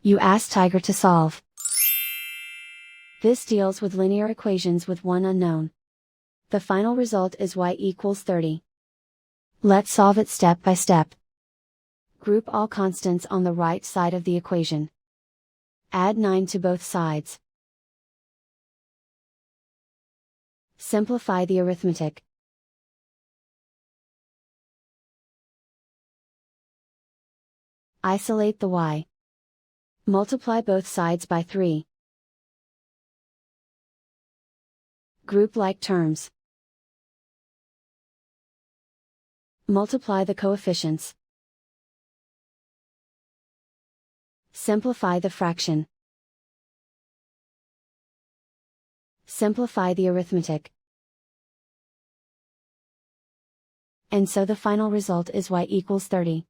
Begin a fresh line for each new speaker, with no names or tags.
You ask Tiger to solve. This deals with linear equations with one unknown. The final result is y equals 30. Let's solve it step by step. Group all constants on the right side of the equation. Add 9 to both sides. Simplify the arithmetic. Isolate the y. Multiply both sides by 3. Group like terms. Multiply the coefficients. Simplify the fraction. Simplify the arithmetic. And so the final result is y equals 30.